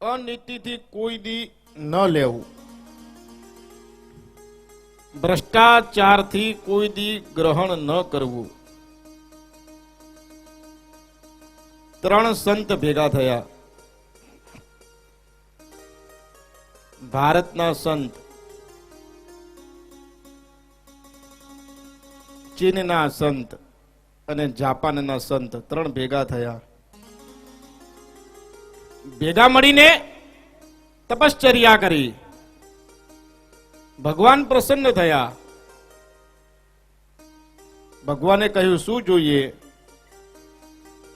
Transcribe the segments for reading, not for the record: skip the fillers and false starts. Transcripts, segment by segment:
અનીતિથી કોઈ દી ન લેવું, ભ્રષ્ટાચારથી કોઈ દી ગ્રહણ ન કરવું. ત્રણ સંત ભેગા થયા. ભારતના સંત, ચીનના સંત અને જાપાનના સંત ત્રણ ભેગા થયા. ભેગા મળીને તપશ્ચર્યા કરી. ભગવાન પ્રસન્ન થયા. ભગવાને કહ્યું શું જોઈએ?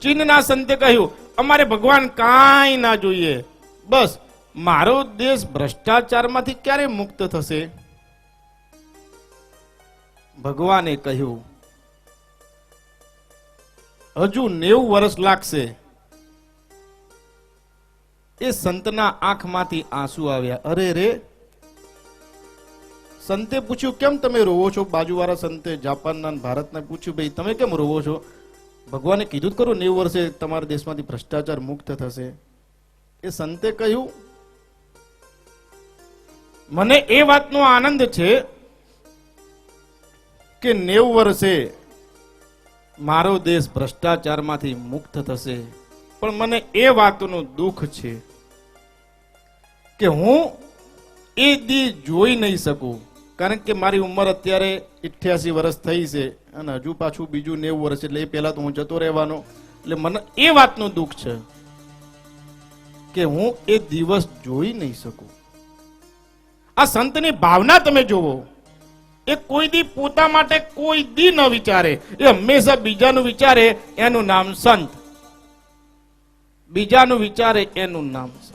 ચીનના સંતે કહ્યું અમારે ભગવાન કાંઈ ના જોઈએ, બસ મારો દેશ ભ્રષ્ટાચારમાંથી ક્યારે મુક્ત થશે? ભગવાને કહ્યું હજુ 90 વર્ષ લાગશે. એ સંતના આંખમાંથી આંસુ આવ્યા. અરે રે! સંતે પૂછ્યું કેમ તમે રોવો છો? બાજુવાળા સંતે જાપાનના ભારતને પૂછ્યું ભાઈ તમે કેમ રોવો છો? ભગવાને કીધું જ ખરું 90 વર્ષે તમારા દેશમાંથી ભ્રષ્ટાચાર મુક્ત થશે. એ સંતે કહ્યું મને એ વાતનો આનંદ છે કે 90 વર્ષે મારો દેશ ભ્રષ્ટાચારમાંથી મુક્ત થશે, પણ મને એ વાતનું દુઃખ છે કે હું એ દી જોઈ નહીં શકું, કારણ કે મારી ઉંમર અત્યારે 88 વર્ષ થઈ છે અને હજુ પાછું બીજું 90 વર્ષ, એટલે એ પહેલા તો હું જતો રહેવાનો. એટલે મને એ વાતનું દુઃખ છે કે હું એ દિવસ જોઈ નહીં શકું. આ સંતની ભાવના તમે જોવો. એ કોઈ દી પોતા માટે કોઈ દી ન વિચારે, એ હંમેશા બીજાનું વિચારે. એનું નામ સંત. બીજાનું વિચારે એનું નામ સંત.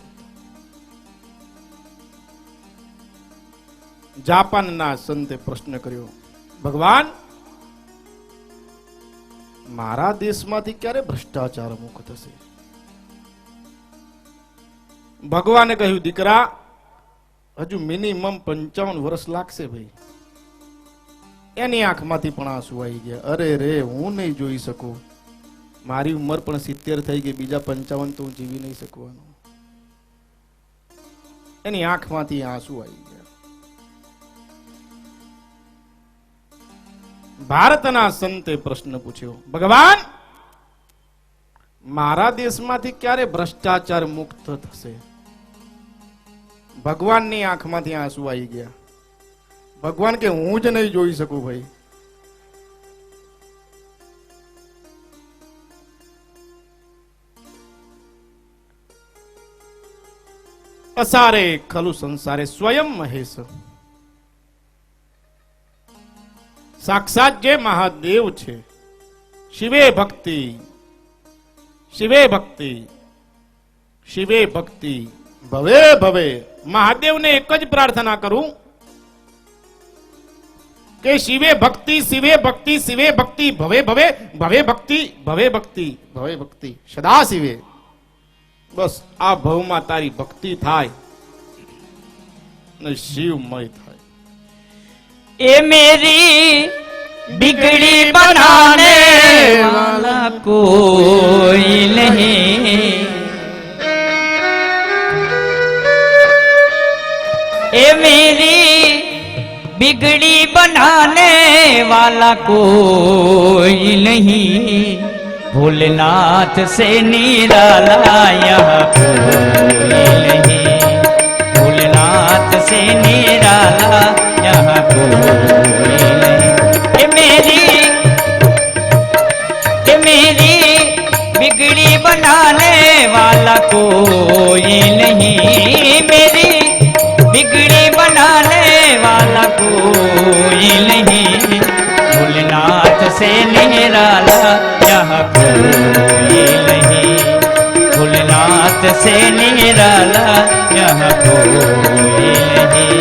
જાપાનના સંતે પ્રશ્ન કર્યો ભગવાન મારા દેશમાંથી ક્યારે ભ્રષ્ટાચાર મુક્ત થશે? ભગવાને કહ્યું દીકરા હજુ મિનિમમ 55 વર્ષ લાગશે ભાઈ. એની આંખમાંથી પણ આંસુ આવી ગયા. અરે રે હું નહીં જોઈ શકું, મારી ઉંમર પણ 70 થઈ ગઈ, બીજા 55 તો હું જીવી નહીં શકવાનો. એની આંખમાંથી આંસુ આવી ગયા. ભારતના સંતે પ્રશ્ન પૂછ્યો ભગવાન મારા દેશમાંથી ક્યારે ભ્રષ્ટાચાર મુક્ત થશે? ભગવાનની આંખમાંથી આંસુ આવી ગયા. ભગવાન કે હું જ નહીં જોઈ શકું ભાઈ. અસારે ખલુ સંસારે સ્વયં મહેશ. સાક્ષાત જે મહાદેવ છે. શિવે ભક્તિ, શિવે ભક્તિ, શિવે ભક્તિ ભવે ભવે. મહાદેવને એક જ પ્રાર્થના કરું કે શિવે ભક્તિ, શિવે ભક્તિ, શિવે ભક્તિ ભવે ભવે, ભવે ભક્તિ, ભવે ભક્તિ, ભવે ભક્તિ સદા શિવે. બસ આ ભવમાં તારી ભક્તિ થાય ને શિવમય થાય. ए मेरी बिगड़ी बनाने वाला कोई नहीं, ए मेरी बिगड़ी बनाने वाला कोई नहीं, भोलेनाथ से निराला यहाँ कोई नहीं, भोलेनाथ से निराला यहाँ कोई नहीं. ये मेरी बिगड़ी बनाने वाला कोई नहीं, मेरी बिगड़ी बनाने वाला कोई नहीं, भोलेनाथ से निराला यहाँ कोई नहीं, भोलेनाथ से निराला यहाँ कोई नहीं.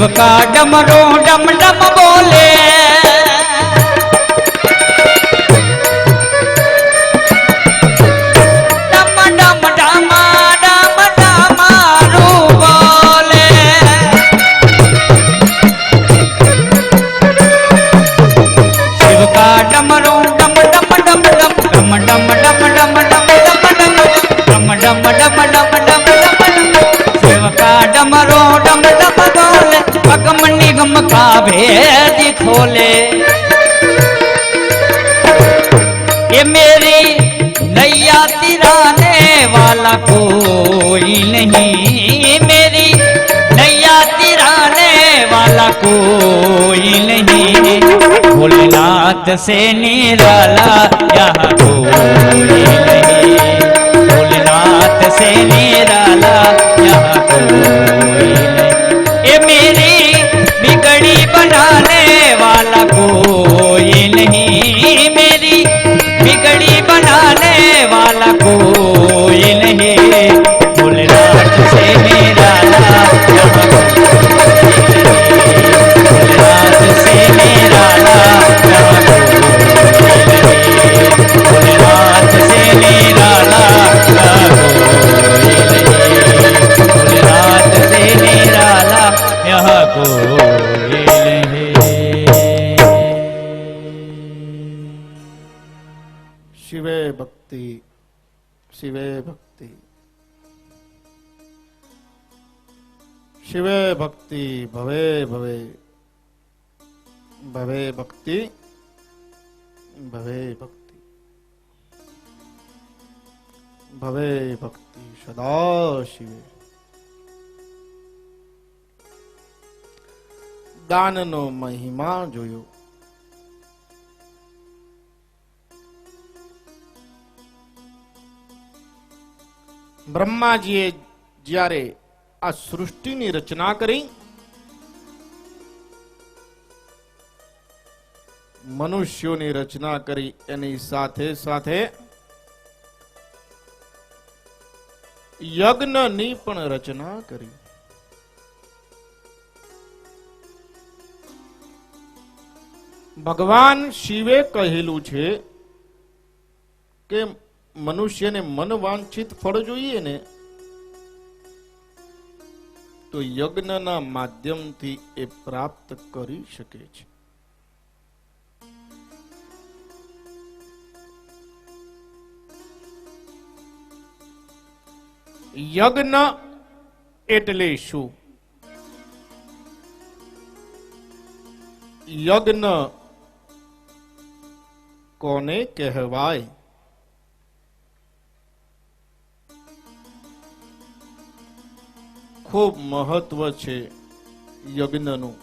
સેવકા ડમરો ડમ ડમ બોલે ડમ ડમ ડમા ડમ ડમારું બોલે સેવકા ડમરો ડમ ડમ ડમ ડમ ડમ ડમ ડમ ડમ ડમ ડમ ડમ ડમ ડમ સેવકા ડમરો ડમ ડમ બોલે અગમ નિગમ કા ભેદ ખોલે ये मेरी नैया तिराने वाला कोई नहीं मेरी नैया तिराने वाला कोई नहीं भोलेनाथ से निराला यहाँ कोई नहीं भोलेनाथ से निराला यहाँ कोई नहीं ये मेरी बिगड़ी बनाने वाला कोई नहीं मेरी बिगड़ी बनाने वाला कोई नहीं भोलेनाथ से निराला भोलेनाथ से निराला भोलेनाथ से निराला भोलेनाथ से निराला यहाँ कोई नहीं। शिवे भक्ति शिवे भक्ति शिवे भक्ति भवे भवे भवे भक्ति भवे भक्ति भवे भक्ति सदा शिवे દાનનો મહિમા જોયો બ્રહ્માજીએ જ્યારે આ સૃષ્ટિની રચના કરી મનુષ્યોની રચના કરી એની સાથે સાથે યજ્ઞની પણ રચના કરી ભગવાન શિવે કહેલું છે કે મનુષ્યને મન વાંછિત ફળ જોઈએ ને તો યજ્ઞના માધ્યમથી એ પ્રાપ્ત કરી શકે છે યજ્ઞ એટલે શું યજ્ઞ કોને કહેવાય ખૂબ મહત્વ છે યજ્ઞનું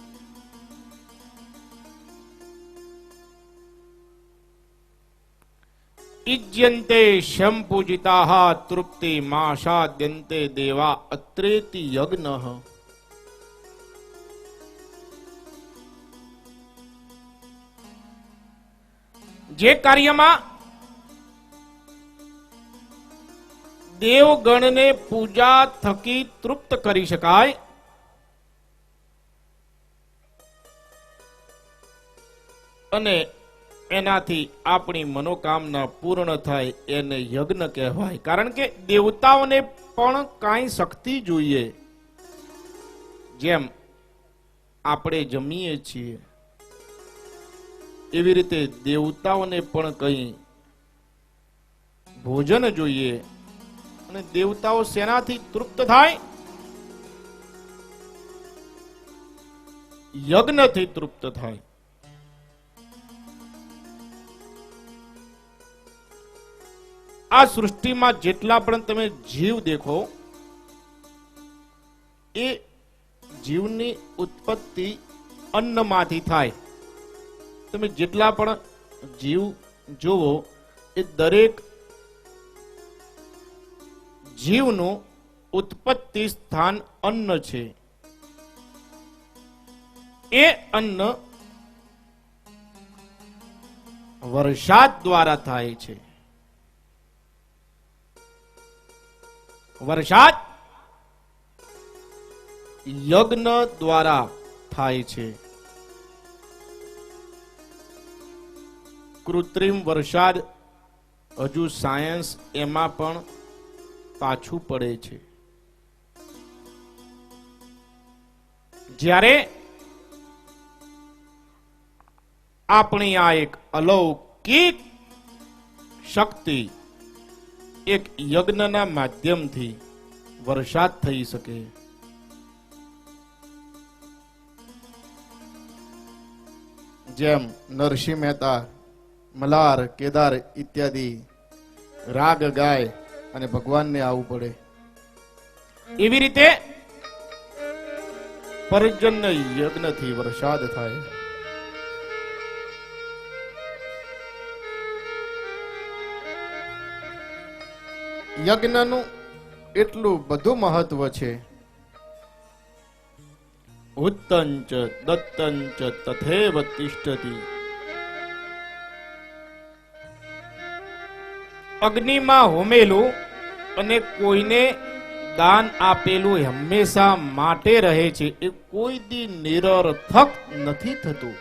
ઇજ્યન્તે શંપૂજિતાઃ તૃપ્તિ માશાદ્યન્તે દેવા અત્રેતિ યજ્ઞઃ જે કાર્યમાં દેવગણને પૂજા થકી તૃપ્ત કરી શકાય અને એનાથી આપણી મનોકામના પૂર્ણ થાય એને યજ્ઞ કહેવાય કારણ કે દેવતાઓને પણ કાંઈ શક્તિ જોઈએ જેમ આપણે જમીએ છીએ એવી રીતે દેવતાઓને પણ કંઈ ભોજન જોઈએ અને દેવતાઓ શેનાથી તૃપ્ત થાય યજ્ઞથી તૃપ્ત થાય આ સૃષ્ટિમાં જેટલા પણ તમે જીવ દેખો એ જીવની ઉત્પત્તિ અન્નમાંથી થાય તમે જેટલા પણ જીવ જોવો એ દરેક જીવનું ઉત્પત્તિ સ્થાન અન્ન છે એ અન્ન વરસાદ દ્વારા થાય છે વરસાદ યજ્ઞ દ્વારા થાય છે. કૃત્રિમ વરસાદ હજુ સાયન્સ એમાં પણ પાછું પડે છે. જ્યારે આપણી આ એક અલૌકિક શક્તિ એક યજ્ઞના માધ્યમથી વરસાદ થઈ શકે. જેમ નરસિંહ મહેતા મલાર કેદાર ઇત્યાદિ રાગ ગાય અને ભગવાનને આવવું પડે, એવી રીતે પર્જન્ય યજ્ઞથી વરસાદ થાય. યજ્ઞનું એટલું બધું મહત્વ છે. ઉત્તંચ દત્તંચ તથૈવ તિષ્ઠતિ. અગ્નિમાં હોમેલું અને કોઈને દાન આપેલું હંમેશા માટે રહે છે. એ કોઈ દી નિરર્થક નથી થતું.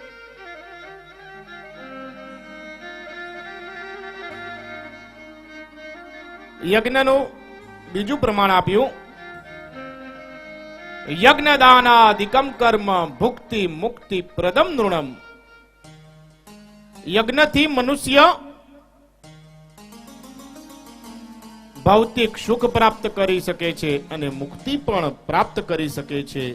યજ્ઞનું બીજું પ્રમાણ આપ્યું, યજ્ઞ દાનાદિકમ કર્મ ભુક્તિ મુક્તિ પ્રદમ નૃણમ. યજ્ઞથી મનુષ્ય ભૌતિક સુખ પ્રાપ્ત કરી શકે છે અને મુક્તિ પણ પ્રાપ્ત કરી શકે છે.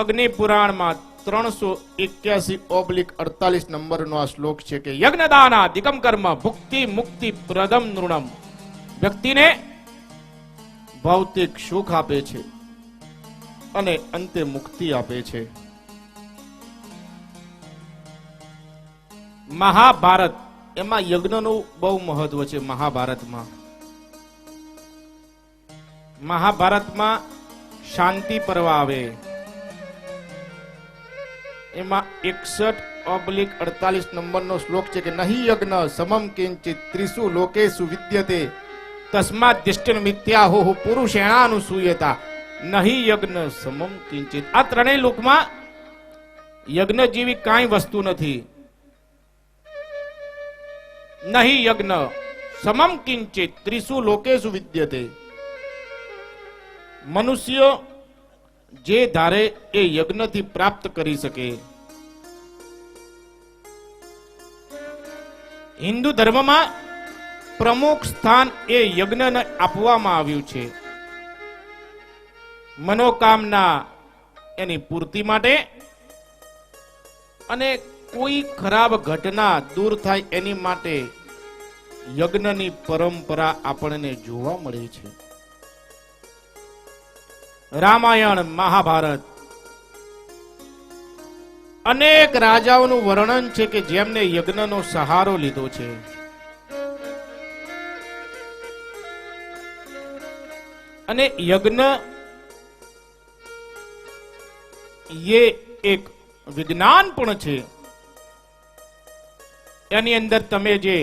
અગ્નિ પુરાણમાં 381/48 નંબરનો આ શ્લોક છે કે યજ્ઞ દાનાદિકમ કર્મ ભુક્તિ મુક્તિ પ્રદમ નૃણમ. વ્યક્તિને ભૌતિક સુખ આપે છે અને અંતે મુક્તિ આપે છે. મહાભારત એમાં યજ્ઞનું બહુ મહત્વ છે. મહાભારતમાં શાંતિ પર્વ આવે, એમાં 61/48 નંબરનો શ્લોક છે કે નહીં યજ્ઞ સમમ કિંચિત ત્રિષુ લોકેષુ વિદ્યતે તસ્માદ દિષ્ટિન મિથ્યાહો પુરુષેણાનુસૂયતા. નહીં યજ્ઞ સમમ કિંચિત. આ ત્રણેય લોકમાં યજ્ઞ જેવી કાંઈ વસ્તુ નથી. નહીં યજ્ઞ સમમ કિંચિત ત્રિષુ લોકેષુ વિદ્યતે. મનુષ્ય જે ધારે એ યજ્ઞથી પ્રાપ્ત કરી શકે. હિન્દુ ધર્મમાં પ્રમુખ સ્થાન એ યજ્ઞને આપવામાં આવ્યું છે. મનોકામના એની પૂર્તિ માટે અને કોઈ ખરાબ ઘટના દૂર થાય એની માટે યજ્ઞની પરંપરા આપણને જોવા મળે છે. રામાયણ મહાભારત અનેક રાજાઓનું વર્ણન છે કે જેમને યજ્ઞનો સહારો લીધો છે. અને યજ્ઞ એ એક વિજ્ઞાન પણ છે. એની અંદર તમે જે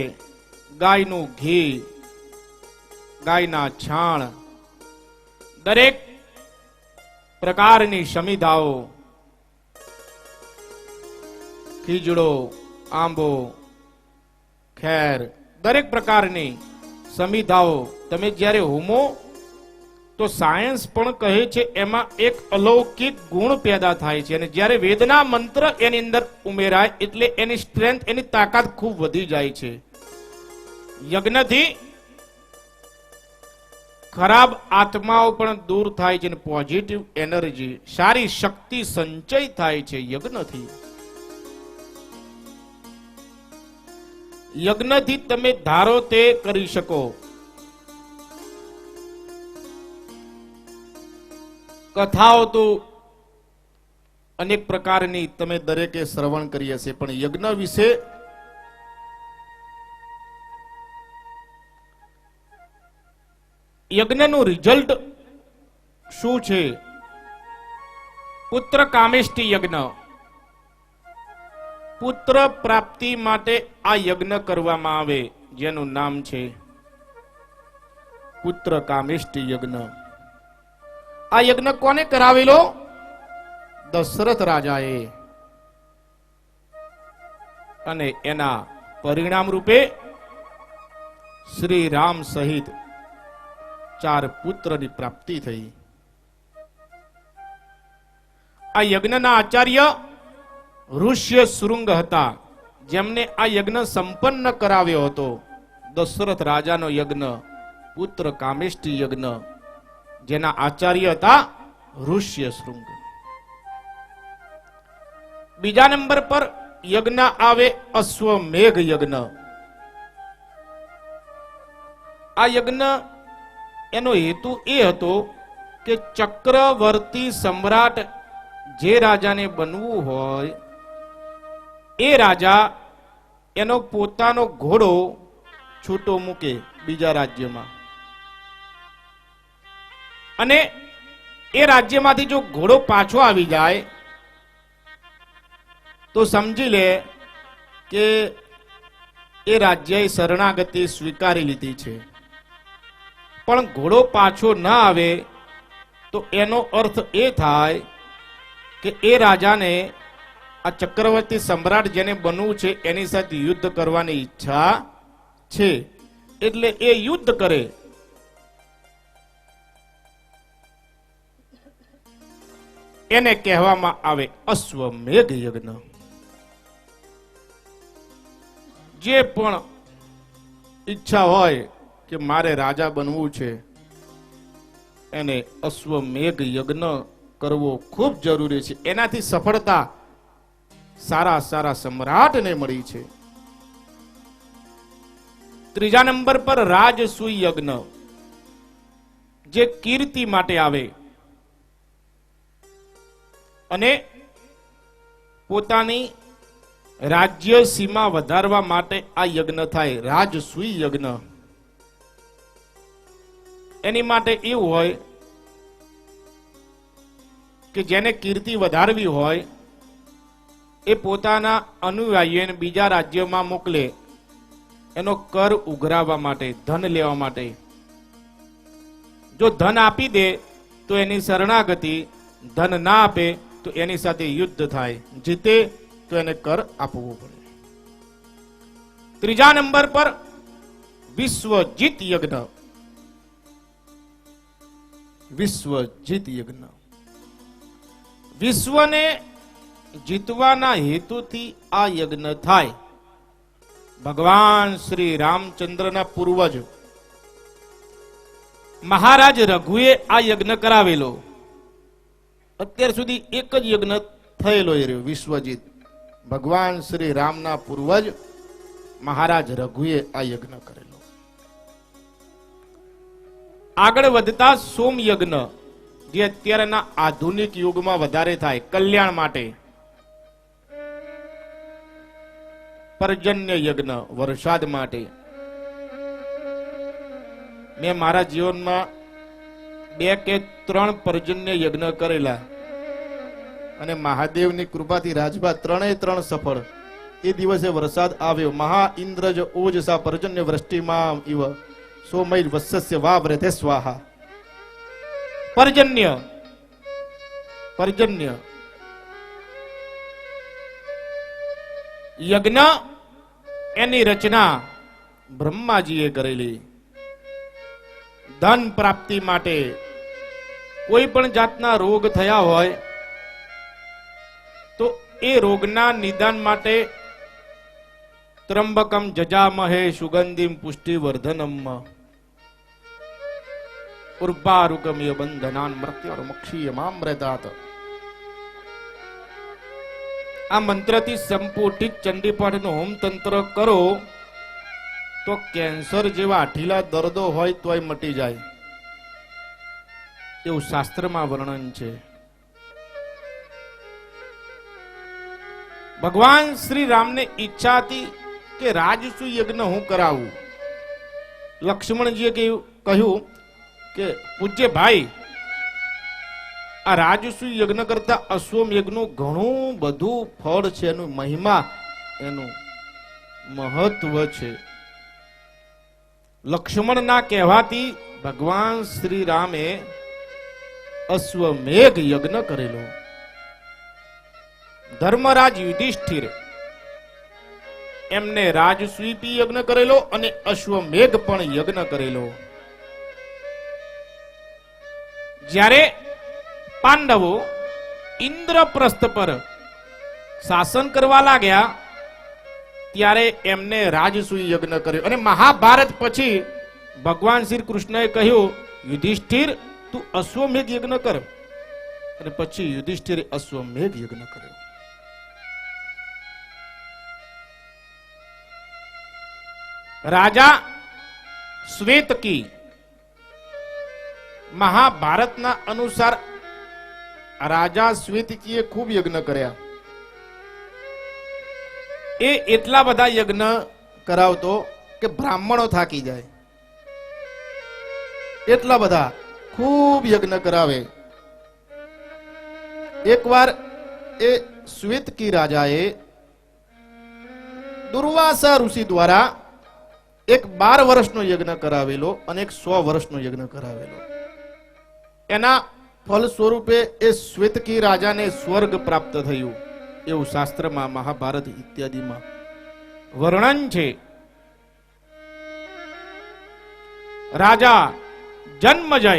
ગાયનું ઘી, ગાયના છાણ, દરેક પ્રકારની સમિધાઓ, ખીજડો, આંબો, ખેર, દરેક પ્રકારની સમિધાઓ તમે જ્યારે હોમો તો સાયન્સ પણ કહે છે એમાં એક અલૌકિક ગુણ પેદા થાય છે. અને જ્યારે વેદના મંત્ર એની અંદર ઉમેરાય એટલે એની સ્ટ્રેન્થ, એની તાકાત ખૂબ વધી જાય છે. યજ્ઞથી ખરાબ આત્માઓ પણ દૂર થાય છે અને પોઝિટિવ એનર્જી, સારી શક્તિ સંચય થાય છે યજ્ઞથી. યજ્ઞથી તમે ધારો તે કરી શકો. કથાઓ તો અનેક પ્રકારની તમે દરેકે શ્રવણ કરી હશે, પણ યજ્ઞ વિશે યજ્ઞનું રિઝલ્ટ શું છે? પુત્ર કામેષ્ટિ યજ્ઞ. પુત્ર પ્રાપ્તિ માટે આ યજ્ઞ કરવામાં આવે જેનું નામ છે પુત્ર કામેષ્ટિ યજ્ઞ. આ યજ્ઞ કોને કરાવેલો? દશરથ રાજાએ અને એના પરિણામ રૂપે શ્રી રામ સહિત 4 પુત્રની પ્રાપ્તિ થઈ. આ યજ્ઞના આચાર્ય ઋષ્ય શૃંગ હતા, જેમને આ યજ્ઞ સંપન્ન કરાવ્યો હતો. દશરથ રાજાનો યજ્ઞ, પુત્ર કામેષ્ટી યજ્ઞ, જેના આચાર્ય હતા ઋષ્ય શૃંગ. બીજા નંબર પર યજ્ઞ આવે અશ્વમેઘ યજ્ઞ. આ યજ્ઞ એનો હેતુ એ હતો કે ચક્રવર્તી સમ્રાટ જે રાજાને બનવું હોય એ રાજા એનો પોતાનો ઘોડો છૂટો મૂકે બીજા રાજ્યમાં, અને એ રાજ્યમાંથી જો ઘોડો પાછો આવી જાય તો સમજી લે કે એ રાજ્યએ શરણાગતિ સ્વીકારી લીધી છે. પણ ઘોડો પાછો ના આવે તો એનો અર્થ એ થાય કે એ રાજાને આ ચક્રવર્તી સમ્રાટ જેને બનવું છે એની સાથે યુદ્ધ કરવાની ઈચ્છા છે, એટલે એ યુદ્ધ કરે. એને કહેવામાં આવે અશ્વમેઘ યજ્ઞ. જે પણ ઈચ્છા હોય કે મારે રાજા બનવું છે એને અશ્વમેઘ યજ્ઞ કરવો ખૂબ જરૂરી છે. એનાથી સફળતા સારા સારા સમ્રાટને મળી છે. ત્રીજા નંબર પર રાજસૂય યજ્ઞ, જે કીર્તિ માટે આવે અને પોતાની રાજ્ય સીમા વધારવા માટે આ યજ્ઞ થાય. રાજસૂય યજ્ઞ એની માટે એવું હોય કે જેને કીર્તિ વધારવી હોય એ પોતાના અનુયાયીઓને બીજા રાજ્યોમાં મોકલે, એનો કર ઉઘરાવવા માટે, ધન લેવા માટે. જો ધન આપી દે તો એની શરણાગતિ, ધન ના આપે તો એની સાથે યુદ્ધ થાય, જીતે તો એને કર આપવો પડે. ત્રીજા નંબર પર વિશ્વજીત યજ્ઞ. વિશ્વજીત યજ્ઞ વિશ્વને જીતવાના હેતુથી આ યજ્ઞ થાય. ભગવાન શ્રી રામચંદ્રના પૂર્વજ મહારાજ રઘુએ આ યજ્ઞ કરાવેલો. અત્યાર સુધી એક જ યજ્ઞ થયેલો એ રહ્યો, વિશ્વજીત. ભગવાન શ્રી રામના પૂર્વજ મહારાજ રઘુએ આ યજ્ઞ કરેલો. આગળ વધતા સોમ યજ્ઞ, જે અત્યારના આધુનિક યુગમાં વધારે થાય, કલ્યાણ માટે. પર્જન્ય યજ્ઞ, વરસાદ માટે. મેં મારા જીવનમાં 2 કે 3 પર્જન્ય યજ્ઞ કરેલા, અને મહાદેવની કૃપાથી રાજભા 3 સફળ. એ દિવસે વરસાદ આવ્યો. મહા ઇન્દ્રજ ઓજસા પર્જન્ય વૃષ્ટિમાં ઇવ સોમૈર વત્સસ્ય વાવ્રતે સ્વાહા. પર્જન્ય પર્જન્ય યજ્ઞ એની રચના બ્રહ્માજીએ કરેલી. ધન પ્રાપ્તિ માટે, કોઈ પણ જાતના રોગ થયા હોય તો એ રોગના નિદાન માટે ત્રંબકમ જજામહે સુગંધિમ પુષ્ટિવર્ધનમ ઉર્વારુકમિય બંધનાન મૃત્યુર્મક્ષીયમામ્રદાત. આ મંત્રથી સંપુટિત ચંડીપાઠનું હોમ તંત્ર કરો તો કેન્સર જેવા આઠીલા દર્દો હોય તોય મટી જાય, એવું શાસ્ત્રમાં વર્ણન છે. ભગવાન શ્રી રામને ઈચ્છા હતી કે રાજસૂય યજ્ઞ હું કરાવું. લક્ષ્મણજીએ કહ્યું કે પૂજ્ય ભાઈ, આ રાજસૂય યજ્ઞ કરતા અશ્વમ યજ્ઞનું ઘણું બધું ફળ છે, એનું મહિમા, એનું મહત્વ છે. લક્ષ્મણના કહેવાથી ભગવાન શ્રી રામે અશ્વમેઘ યજ્ઞ કરેલો. ધર્મરાજ યુધિષ્ઠિર એમને રાજસ્વીપી યજ્ઞ કરેલો અને અશ્વમેઘ પણ યજ્ઞ કરેલો. જ્યારે પાંડવો ઇન્દ્રપ્રસ્થ પર શાસન કરવા લાગ્યા ત્યારે એમને રાજસૂય યજ્ઞ કર્યો. અને મહાભારત પછી ભગવાન શ્રી કૃષ્ણએ કહ્યું, યુધિષ્ઠિર તું અશ્વમેઘ યજ્ઞ કર. અને પછી યુધિષ્ઠિરે અશ્વમેઘ યજ્ઞ કર્યો. રાજા શ્વેતકી મહાભારતના અનુસાર રાજા શ્વેતકીએ ખૂબ યજ્ઞ કર્યા. એ એટલા બધા યજ્ઞ કરાવતો કે બ્રાહ્મણો થાકી જાય. એટલા બધા ખૂબ યજ્ઞ કરાવે. એકવાર એ શ્વેતકી રાજાએ દુર્વાસા ઋષિ દ્વારા એક 12 વર્ષનો યજ્ઞ કરાવેલો અને એક 100 વર્ષનો યજ્ઞ કરાવેલો. એના ફલ સ્વરૂપે એ શ્વેતકી રાજાને સ્વર્ગ પ્રાપ્ત થયું એવું શાસ્ત્રમાં, મહાભારત ઇત્યાદિમાં વર્ણન છે. રાજા જન્મજય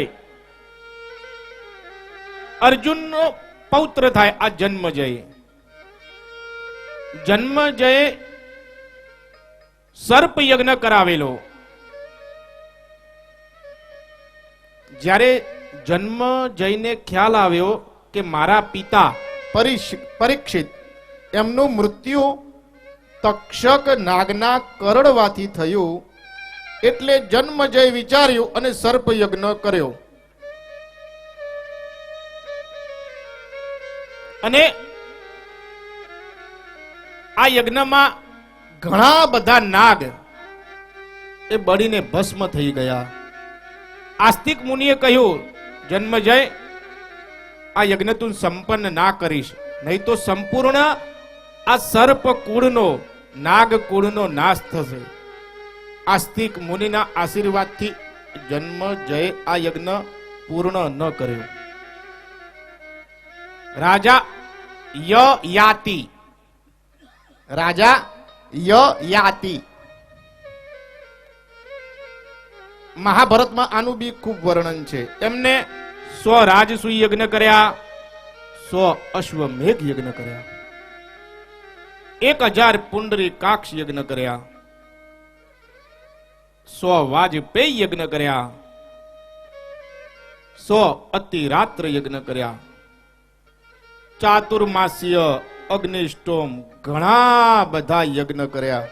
અર્જુનનો પૌત્ર થાય. આ જન્મજય સર્પ યજ્ઞ કરાવેલો. જ્યારે જન્મજયને ખ્યાલ આવ્યો કે મારા પિતા પરીક્ષિત એમનું મૃત્યુ તક્ષક નાગના કરડવાથી થયું, એટલે જન્મજય વિચાર્યું અને સર્પ યજ્ઞ કર્યો. અને આ યજ્ઞમાં ઘણા બધા નાગ એ બળીને ભસ્મ થઈ ગયા. આસ્તિક મુનિએ કહ્યું, જન્મજય આ યજ્ઞ તું સંપન્ન ના કરીશ, નહીં તો સંપૂર્ણ આ સર્પ કુળનો, નાગ કુળનો નાશ થશે. આસ્તિક મુનિના આશીર્વાદથી જન્મજય આ યજ્ઞ પૂર્ણ ન કર્યો. રાજા યયાતિ મહાભારતમાં આનું બી ખૂબ વર્ણન છે. એમને 100 રાજસૂય યજ્ઞ કર્યા, 100 અશ્વમેઘ યજ્ઞ કર્યા, 1000 પુંડરીકાક્ષ યજ્ઞ કર્યા, 100 વાજપેયી યજ્ઞ કર્યા, 100 અતિરાત્ર યજ્ઞ કર્યા, ચાતુર્માસ્ય અગ્નિષ્ટોમ ઘણા બધા યજ્ઞ કર્યા.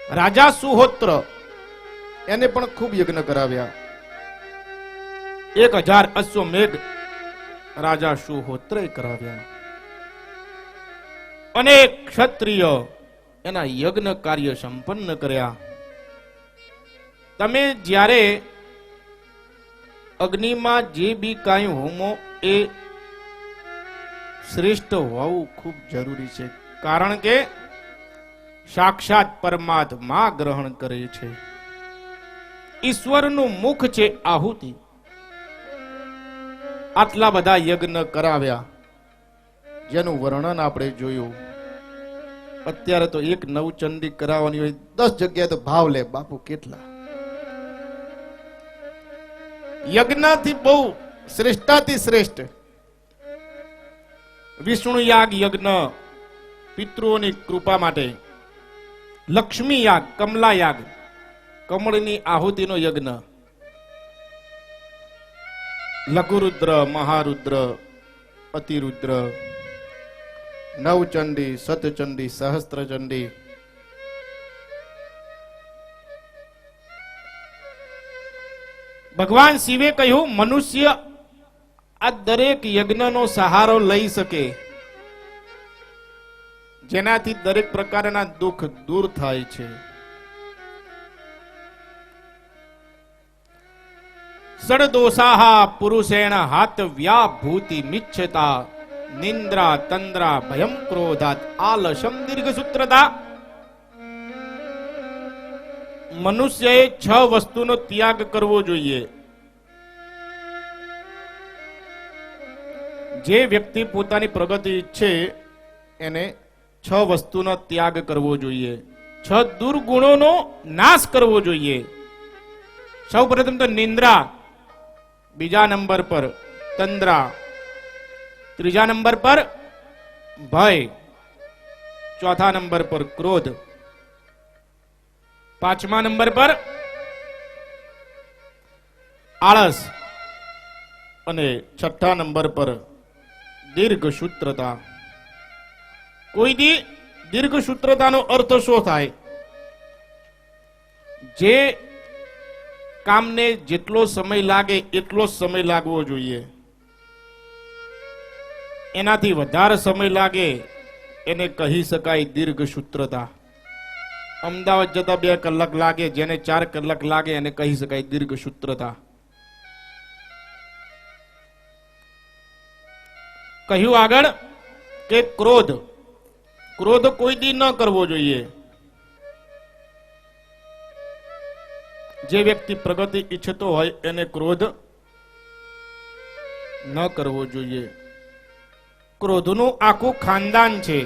રાજા સુહોત્ર એને પણ ખૂબ યજ્ઞ કરાવ્યા. 1000 અશ્વમેઘ રાજા સુહોત્રએ કરાવ્યા. અનેક ક્ષત્રિય એના યજ્ઞ કાર્ય સંપન્ન કર્યા. તમે જ્યારે અગ્નિમાં જે બી કાંઈ હોમો એ શ્રેષ્ઠ હોવું ખૂબ જરૂરી છે. કારણ કે સાક્ષાત પરમાત્મા ગ્રહણ કરે છે. ઈશ્વરનું મુખ છે આહુતિ. આટલા બધા યજ્ઞ કરાવ્યા જેનું વર્ણન આપણે જોયું. અત્યારે તો એક નવચંડી કરાવવાની હોય 10 જગ્યાએ તો ભાવ લે બાપુ કેટલા. યજ્ઞથી બહુ શ્રેષ્ઠાથી શ્રેષ્ઠ વિષ્ણુ યાગ યજ્ઞ પિતૃઓની કૃપા માટે, લક્ષ્મી યાગ, કમલા યાગ કમળની આહુતિનો યજ્ઞ, લઘુરુદ્ર, મહારુદ્ર, અતિરુદ્ર, નવચંડી, સતચંડી, સહસ્ત્રચંડી, ભગવાન શિવે કહ્યું મનુષ્ય આ દરેક યજ્ઞનો સહારો લઈ શકે, જેનાથી દરેક પ્રકારના દુઃખ દૂર થાય છે. સડદોષાહા પુરુષેણ હાતવ્યા ભૂતિ મિચ્છતા નિંદ્રા તંદ્રા ભયમ ક્રોધાત આલસમ દીર્ઘસૂત્રતા. મનુષ્યએ 6 વસ્તુનો ત્યાગ કરવો જોઈએ. જે વ્યક્તિ પોતાની પ્રગતિ ઈચ્છે એને 6 વસ્તુનો ત્યાગ કરવો જોઈએ, 6 દુર્ગુણોનો નાશ કરવો જોઈએ. સૌ પ્રથમ તો નિંદ્રા, બીજા નંબર પર તંદ્રા, ત્રીજા નંબર પર ભય, ચોથા નંબર પર ક્રોધ, પાંચમા નંબર પર આળસ અને છઠ્ઠા નંબર પર દીર્ઘ સૂત્રતા. કોઈ દી દીર્ઘ સૂત્રતાનો અર્થ શું થાય? જે કામને જેટલો સમય લાગે એટલો જ સમય લાગવો જોઈએ, એનાથી વધારે સમય લાગે એને કહી શકાય દીર્ઘ સૂત્રતા. અમદાવાદ જતા 2 કલાક લાગે, જેને 4 કલાક લાગે એને કહી શકાય દીર્ઘ સૂત્રતા. કહ્યું આગળ કે ક્રોધ, ક્રોધ કોઈ દી ન કરવો જોઈએ. જે વ્યક્તિ પ્રગતિ ઈચ્છતો હોય એને ક્રોધ ન કરવો જોઈએ. ક્રોધનું આખું ખાનદાન છે,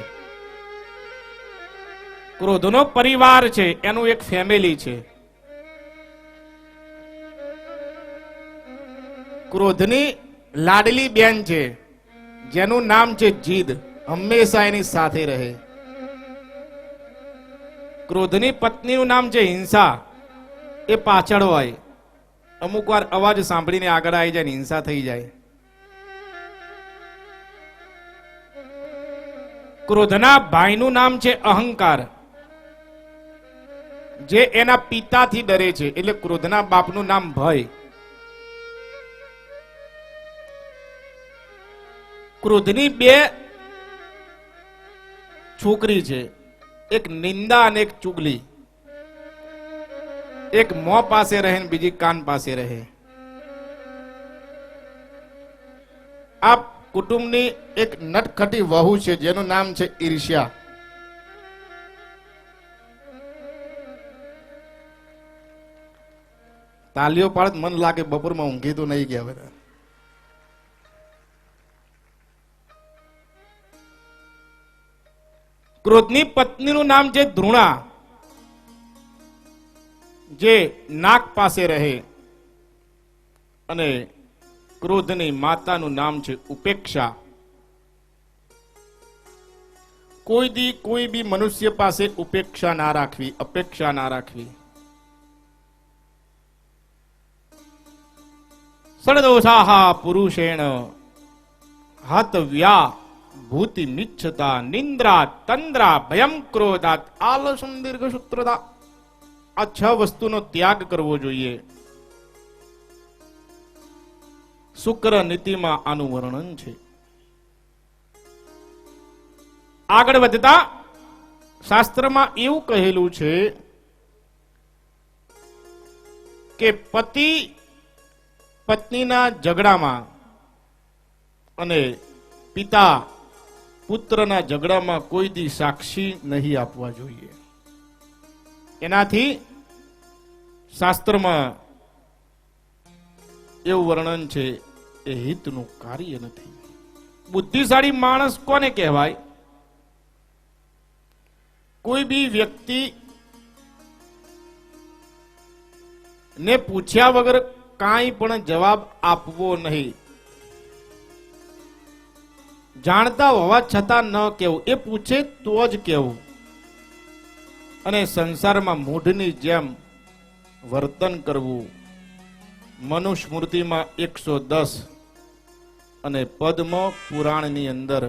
ક્રોધનો પરિવાર છે, એનું એક ફેમિલી છે. ક્રોધની લાડલી બેન છે જેનું નામ છે જીદ, હંમેશા એની સાથે રહે. ક્રોધની પત્નીનું નામ છે હિંસા, એ પાછળ હોય. અમુક વાર અવાજ સાંભળીને આગળ આવી જાય ને હિંસા થઈ જાય. ક્રોધના ભાઈનું નામ છે અહંકાર, જે એના પિતાથી ડરે છે, એટલે ક્રોધના બાપનું નામ ભય. ક્રોધની 2 છોકરી છે, એક નિંદા અને એક ચુગલી. એક મોં પાસે રહે ને બીજી કાન પાસે રહે. આ કુટુંબની એક નટખટી વહુ છે જેનું નામ છે ઈર્ષ્યા. તાલીઓ પાડ, મન લાગે બપોરમાં ઊંઘી તો નહીં ગયા બધા. ક્રોધની પત્નીનું નામ છે ધૃણા, જે નાક પાસે રહે. અને ક્રોધની માતાનું નામ છે ઉપેક્ષા. કોઈ દી કોઈ બી મનુષ્ય પાસે ઉપેક્ષા ના રાખવી, અપેક્ષા ના રાખવી. સડદોષાહા પુરુષેણ હતવ્યા ભૂતિ મિચ્છતા નિંદ્રા તંદ્રા ભયમ ક્રોધાત આલસમ દીર્ઘ સૂત્રતા. આ 6 વસ્તુનો ત્યાગ કરવો જોઈએ. શુક્ર નીતિમાં આનું વર્ણન છે. આગળ વધતા શાસ્ત્રમાં એવું કહેલું છે કે પતિ પત્નીના ઝઘડામાં અને પિતા પુત્રના ઝઘડામાં કોઈ દી સાક્ષી નહીં આપવા જોઈએ. એનાથી શાસ્ત્રમાં એવું વર્ણન છે એ હિતનું કાર્ય નથી. બુદ્ધિશાળી માણસ કોને કહેવાય? કોઈ બી વ્યક્તિ ને પૂછ્યા વગર કાંઈ પણ જવાબ આપવો નહીં. જાણતા હોવા છતાં ન કહેવું, એ પૂછે તો જ કહેવું. અને સંસારમાં મૂઢની જેમ વર્તન કરવું. મનુસ્મૃતિમાં 110 અને પદ્મ પુરાણની અંદર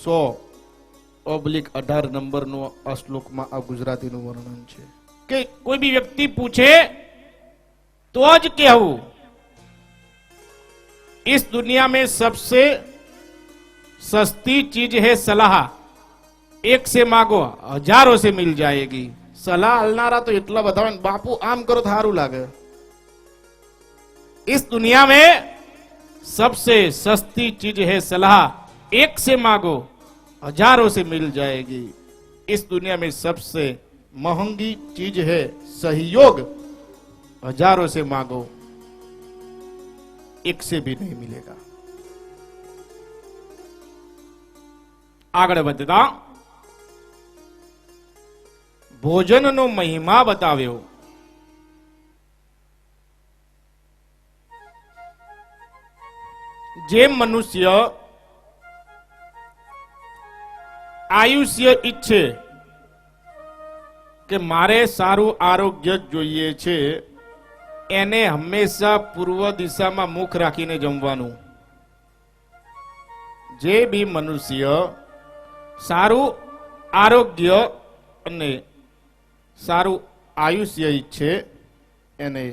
100/18 નંબરનો આ શ્લોકમાં આ ગુજરાતીનું વર્ણન છે કે કોઈ બી વ્યક્તિ પૂછે તો જ કહેવું. इस दुनिया में सबसे सस्ती चीज है सलाह. एक से मांगो हजारों से मिल जाएगी. सलाह हलनारा तो इतना बताओ बापू आम करो तो हारू लागे. इस दुनिया में सबसे सस्ती चीज है सलाह. एक से मांगो हजारों से मिल जाएगी. इस दुनिया में सबसे महंगी चीज है सहयोग. हजारों से मांगो एक से भी नहीं मिलेगा. આગળ વધતા ભોજનનો મહિમા બતાવ્યો. જે મનુષ્ય આયુષ્ય ઈચ્છે કે મારે સારું આરોગ્ય જોઈએ છે, એને હંમેશા પૂર્વ દિશામાં મુખ રાખીને જમવાનું. જે બી મનુષ્ય સારું આરોગ્ય અને સારું આયુષ્ય ઈચ્છે એને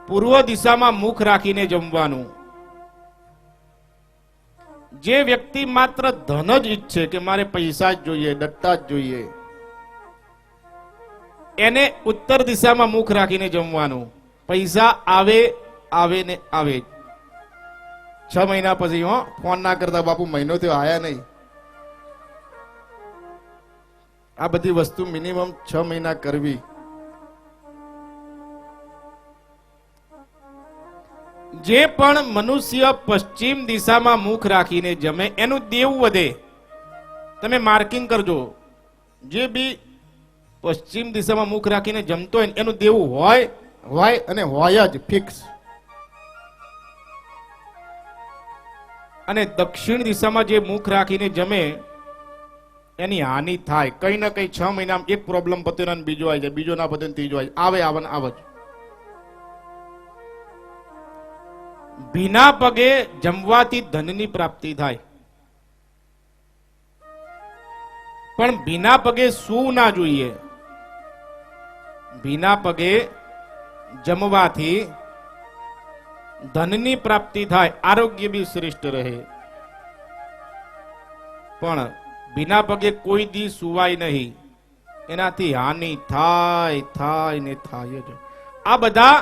પૂર્વ દિશામાં મુખ રાખીને જમવાનું. જે વ્યક્તિ માત્ર ધન જ ઈચ્છે કે મારે પૈસા જ જોઈએ, દત્તા જ જોઈએ, એને ઉત્તર દિશામાં મુખ રાખીને જમવાનું. પૈસા આવે આવે ને આવે. 6 મહિના પછી ફોન ના કરતા બાપુ મહિનો થયો આયા નહીં. આ બધી વસ્તુ મિનિમમ 6 મહિના કરવી. જે પણ મનુષ્ય પશ્ચિમ દિશામાં મુખ રાખીને જમે એનું દેવ વધે. તમે માર્કિંગ કરજો. જે બી પશ્ચિમ દિશામાં મુખ રાખીને જમતો હોય એનું દેવું હોય અને હોય જ ફિક્સ. અને દક્ષિણ દિશામાં જે મુખ રાખીને જમે એની હાનિ થાય. કઈ ના કઈ 6 મહિનામાં એક પ્રોબ્લેમ પત્યો ને બીજો આવી જાય, બીજો ના પત્યો ત્રીજો આવી જાય, આવે જ. ભીના પગે જમવાથી ધનની પ્રાપ્તિ થાય, પણ ભીના પગે સૂવું ના જોઈએ. ભીના પગે જમવાથી ધનની પ્રાપ્તિ થાય, આરોગ્ય બી શ્રેષ્ઠ રહે. પણ ભીના પગે કોઈ દી સુવાય નહીં, એનાથી હાનિ થાય ને થાય જ. આ બધા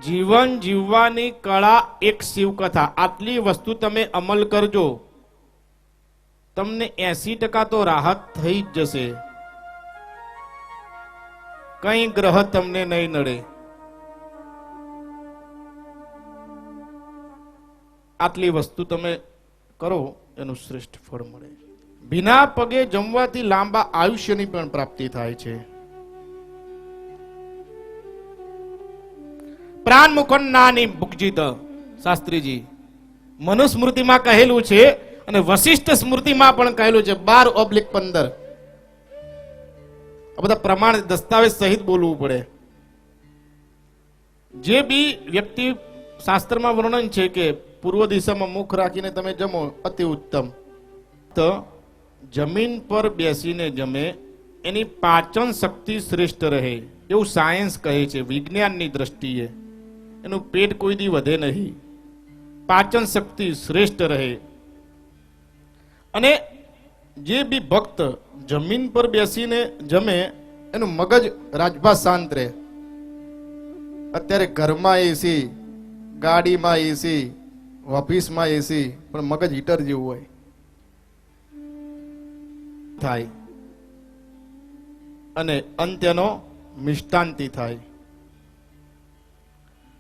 જીવન જીવવાની કળા એક શિવકથા. આટલી વસ્તુ તમે અમલ કરજો, તમને 80% તો રાહત થઈ જ જશે. કઈ ગ્રહ તમને નહીં નડે. આટલી વસ્તુ તમે કરો એનું શ્રેષ્ઠ ફળ મળે. ભીના પગે જમવાથી લાંબા આયુષ્યની પણ પ્રાપ્તિ થાય છે. પ્રાણ મુકન્નાની ભુક્જિત શાસ્ત્રીજી મનુસ્મૃતિમાં કહેલું છે અને વશિષ્ઠ સ્મૃતિમાં પણ કહેલું છે 12/15. આ બધા પ્રમાણ દસ્તાવેજ સહિત બોલવું પડે. જે બી વ્યક્તિ શાસ્ત્રમાં વર્ણન છે કે પૂર્વ દિશામાં મુખ રાખીને તમે જમો અતિ ઉત્તમ. તો જમીન પર બેસીને જમે એની પાચન શક્તિ શ્રેષ્ઠ રહે એવું સાયન્સ કહે છે. વિજ્ઞાનની દ્રષ્ટિએ એનું પેટ કોઈ દી વધે નહીં, પાચન શક્તિ શ્રેષ્ઠ રહે. અને જે બી ભક્ત જમીન પર બેસીને જમે એનું મગજ રાજભા શાંત રહે. અત્યારે ઘરમાં એસી, ગાડીમાં એસી, ઓફિસમાં એસી, પણ મગજ હીટર જેવું હોય થાય. અને અંત્યનો મિષ્ટાંતિ થાય.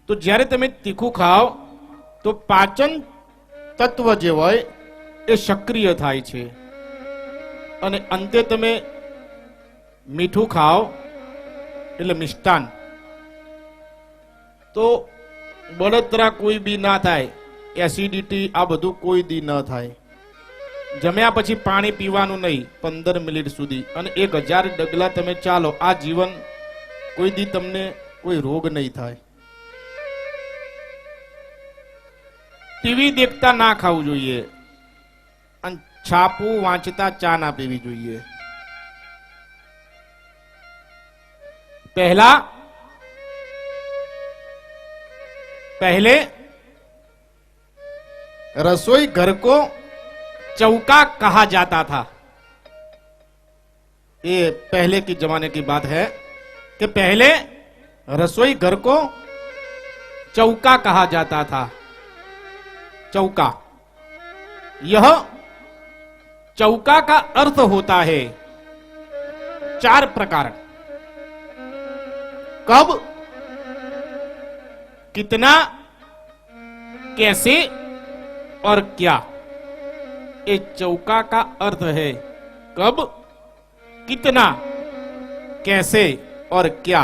તો જ્યારે તમે તીખું ખાઓ તો પાચન તત્વ જે હોય એ સક્રિય થાય છે. અને અંતે તમે મીઠું ખાઓ એટલે મિષ્ટાન, તો બળતરા કોઈ બી ના થાય, એસિડિટી આ બધું કોઈ દી ન થાય. જમ્યા પછી પાણી પીવાનું નહીં 15 મિનિટ સુધી, અને 1000 ડગલા તમે ચાલો. આ જીવન કોઈ દી તમને કોઈ રોગ નહીં થાય. ટીવી દેખતા ના ખાવું જોઈએ, અને છાપું વાંચતા ચા ના પીવી જોઈએ. पहले रसोई घर को चौका कहा जाता था. ये पहले की जमाने की बात है कि पहले रसोई घर को चौका कहा जाता था. चौका, यह चौका का अर्थ होता है 4 प्रकार. कब, कितना, कैसे और क्या. ए चौका का अर्थ है कब, कितना, कैसे और क्या।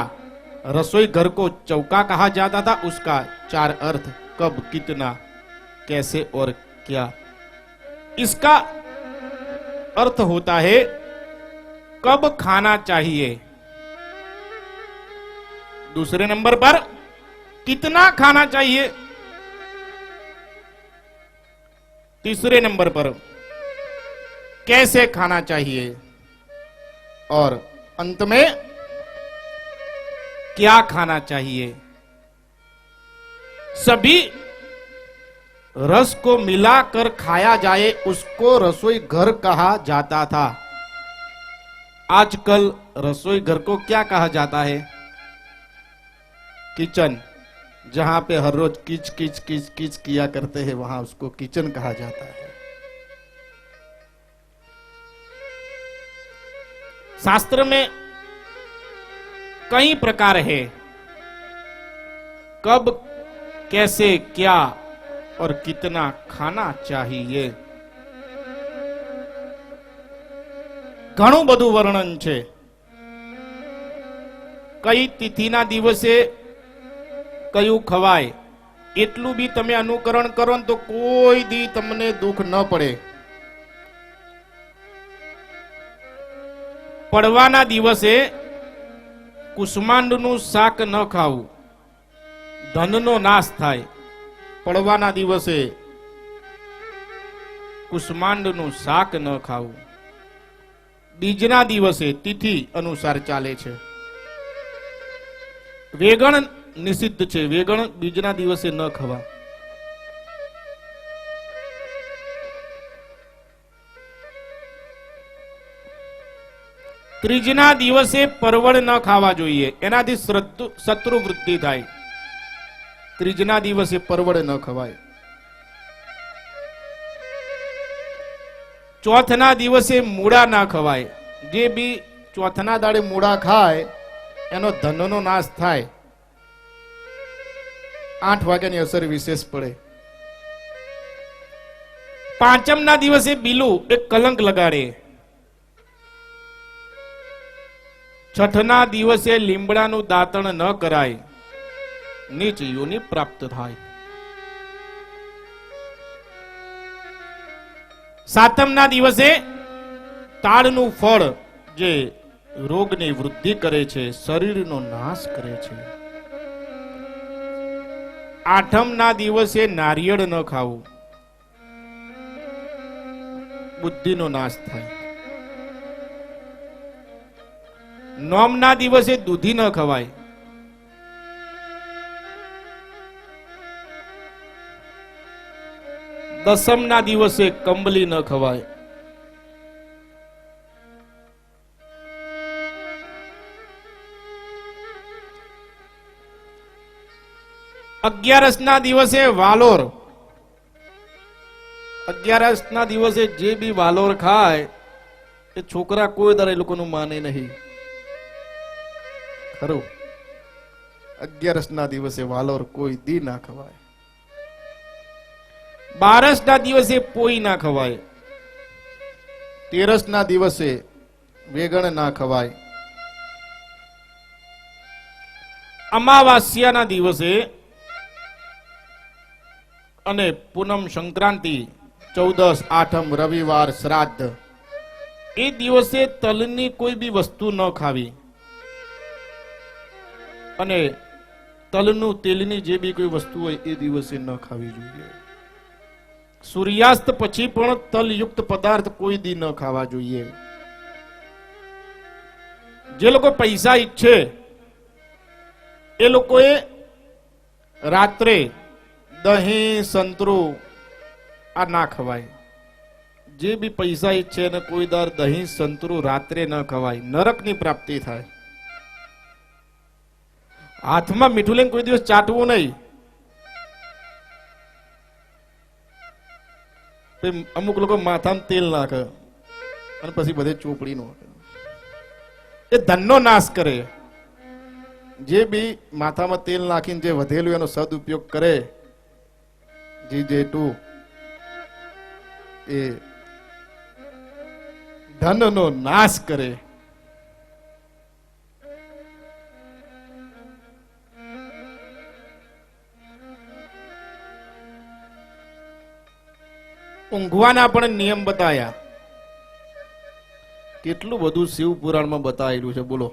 रसोई घर को चौका कहा जाता था, उसका 4 अर्थ कब, कितना, कैसे और क्या। इसका अर्थ होता है कब खाना चाहिए, दूसरे नंबर पर कितना खाना चाहिए, तीसरे नंबर पर कैसे खाना चाहिए, और अंत में क्या खाना चाहिए। सभी रस को मिलाकर खाया जाए उसको रसोई घर कहा जाता था। आजकल रसोई घर को क्या कहा जाता है, किचन। जहां पे हर रोज किच किच किच किच किया करते हैं वहां उसको किचन कहा जाता है। शास्त्र में कई प्रकार है कब, कैसे, क्या और कितना खाना चाहिए। ઘણું બધું વર્ણન છે। કઈ તિથિના દિવસે કયું ખવાય એટલું બી તમે અનુકરણ કરો ને તો કોઈ દી તમને દુઃખ ન પડે। પડવાના દિવસે કુષ્માંડનું શાક ન ખાવું, ધનનો નાશ થાય। પડવાના દિવસે કુષ્માંડનું શાક ન ખાવું। બીજના દિવસે તિથિ અનુસાર ચાલે છે। વેગણ નિષિદ્ધ છે, વેગણ બીજના દિવસે ન ખવા। ત્રીજના દિવસે પરવળ ન ખાવા જોઈએ, એનાથી શત્રુ વૃદ્ધિ થાય। ત્રીજના દિવસે પરવળ ન ખવાય। ચોથના દિવસે મૂળા ના ખવાય। જે બી ચોથના દાડે મૂળા ખાય એનો ધનનો નાશ થાય। 8 વાગ્યાની અસર વિશેષ પડે। પાંચમના દિવસે બીલું એક કલંક લગાડે। છઠના દિવસે લીમડાનું દાંતણ ન કરાય, નીચ યોની પ્રાપ્ત થાય। સાતમના દિવસે તાળનું ફળ જે રોગની વૃદ્ધિ કરે છે, શરીરનો નાશ કરે છે। આઠમના દિવસે નારિયેળ ન ખાવું, બુદ્ધિનો નાશ થાય। નોમના દિવસે દૂધી ન ખવાય। દસમના દિવસે કંબલી ન ખવાય। અગિયારસના દિવસે વાલોર। અગિયારસના દિવસે જે બી વાલોર ખાય એ છોકરા કોઈ દર એ લોકોનું માને નહીં, ખરું। અગિયારસના દિવસે વાલોર કોઈ દી ના ખવાય। 12ના દિવસે પોઈ ના ખવાય। 13ના દિવસે વેગણ ના ખવાય। અમાવાસ્યાના દિવસે અને પૂનમ સંક્રાંતિ, 14, 8, રવિવાર, શ્રાદ્ધ એ દિવસે તલની કોઈ બી વસ્તુ ન ખાવી અને તલનું તેલની જે બી કોઈ વસ્તુ હોય એ દિવસે ન ખાવી જોઈએ। સૂર્યાસ્ત પછી પણ તલયુક્ત પદાર્થ કોઈ દી ન ખાવા જોઈએ। જે લોકો પૈસા ઈચ્છે એ લોકોએ રાત્રે દહીં, સંતરું આ ના ખવાય। જે બી પૈસા ઈચ્છે એને કોઈ દર દહીં, સંતરું રાત્રે ન ખવાય, નરકની પ્રાપ્તિ થાય। હાથમાં મીઠું લઈને કોઈ દિવસ ચાટવું નહીં। અમુક લોકો માથામાં તેલ નાખે અને પછી બધે ચોપડી નાખે, એ ધનનો નાશ કરે। જે બી માથામાં તેલ નાખીને જે વધેલું એનો સદુપયોગ કરે, જે જેટલું એ ધનનો નાશ કરે. ઊંઘવાના પણ નિયમ બતાયા. કેટલું બધું શિવ પુરાણમાં બતાવેલું છે, બોલો.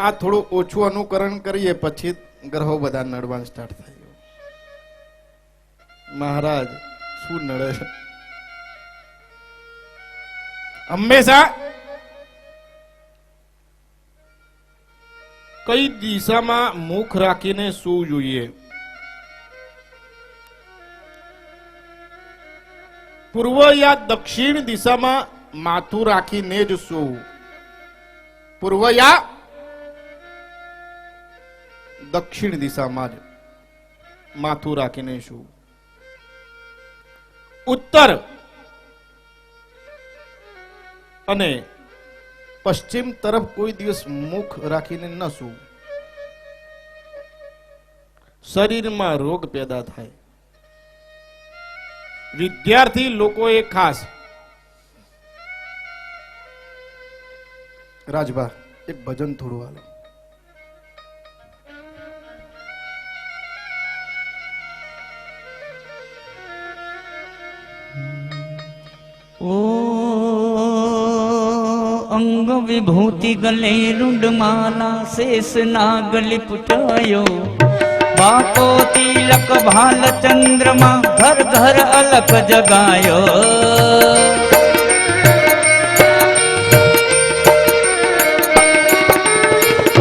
આ થોડું ઓછું અનુકરણ કરીએ પછી ગ્રહો બધા નડવાનું સ્ટાર્ટ થાય. મહારાજ શું નડે છે? હંમેશા કઈ દિશામાં મુખ રાખીને સૂવું જોઈએ? પૂર્વ યા દક્ષિણ દિશામાં માથું રાખીને જ સૂવું. પૂર્વ યા દક્ષિણ દિશામાં જ માથું રાખીને સૂવું. ઉત્તર અને પશ્ચિમ તરફ કોઈ દિવસ મુખ રાખીને ન સૂવું. શરીરમાં રોગ પેદા થાય. વિદ્યાર્થી લોકોએ ખાસ રાજભા એક ભજન થોડું હાલો. ओ अंग विभूति गले रुंडमाला शेष नागली पुटायो बाको तिलक भाल चंद्रमा घर घर अलक जगायो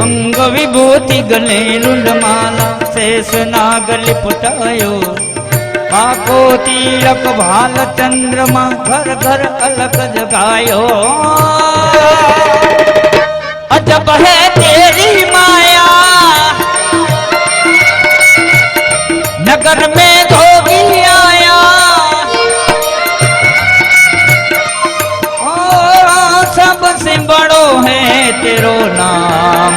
अंग विभूति गले रुंडमाला शेष नागली पुटायो आको तिलक भाल चंद्रमा घर घर अलग जगायो अजब है तेरी माया नगर में धोबी आया सबसे बड़ो है तेरो नाम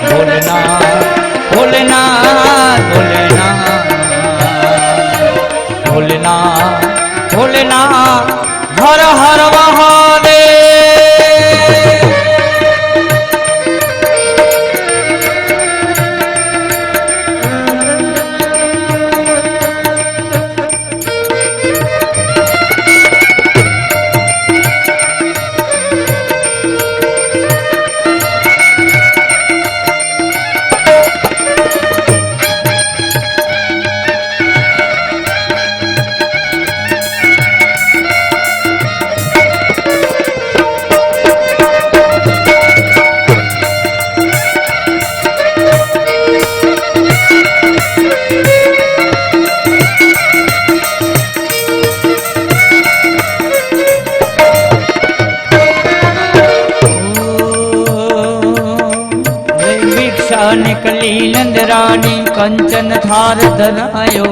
भोलेनाथ भोलेनाथ भोलेनाथ भोलेनाथ भोलेनाथ हर हर महादेव। निकली नंदरानी कंचन थार धरायो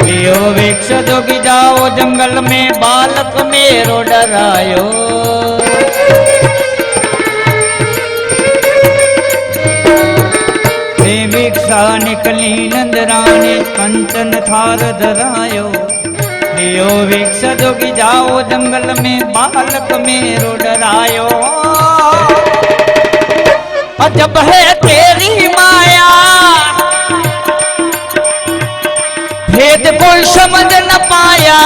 लियो वीक्ष जोगी जाओ जंगल में बालक मेरो डरायो भिक्षा निकली नंदरानी कंचन थार धरायो लियो वीक्ष जोगी जाओ जंगल में बालक मेरो डरायो अजब है तेरी माया भेद कोई समझ न पाया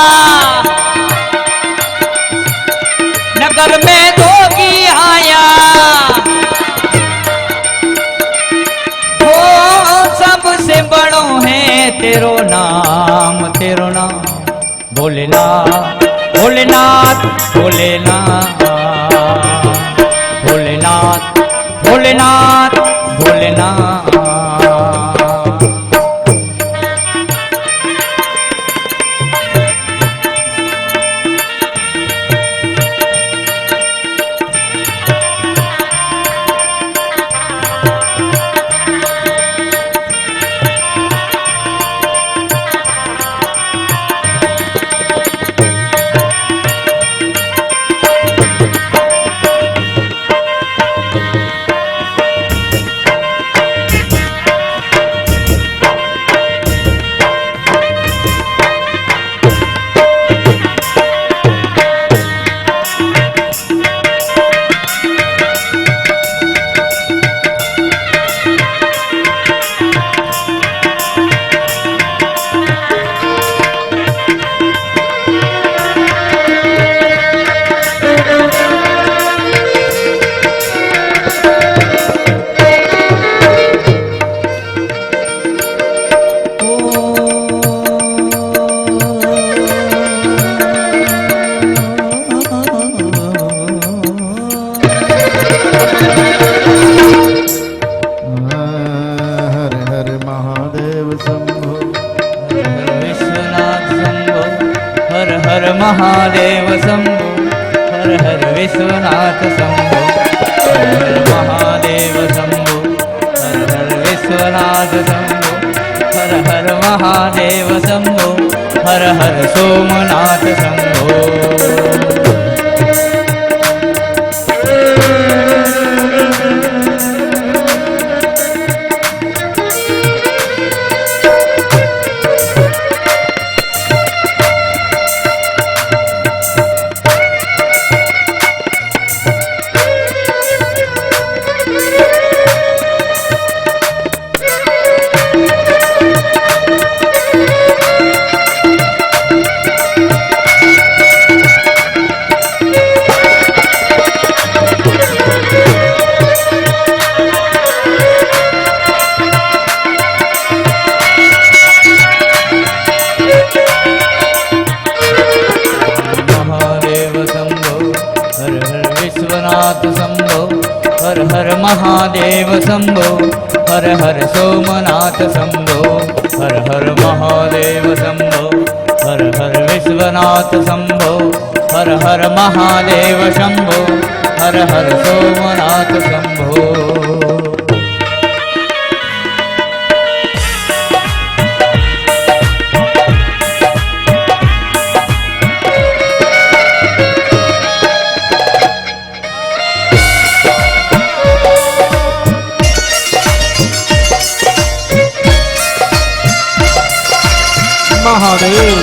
नगर में धोबी आया हो सबसे बड़ो है तेरो नाम भोलेनाथ भोलेनाथ भोलेनाथ भोलेनाथ भोलेनाथ भोलेनाथ महादेव शंभो हर हर विश्वनाथ शंभो हर हर महादेव शंभो हर हर विश्वनाथ शंभो हर हर महादेव शंभो हर हर सोमनाथ शंभो। महादेव शंभो हर हर सोमनाथ शंभो हर हर महादेव शंभो हर हर विश्वनाथ शंभो हर हर महादेव शंभो हर हर सोमनाथ शंभो। महादेव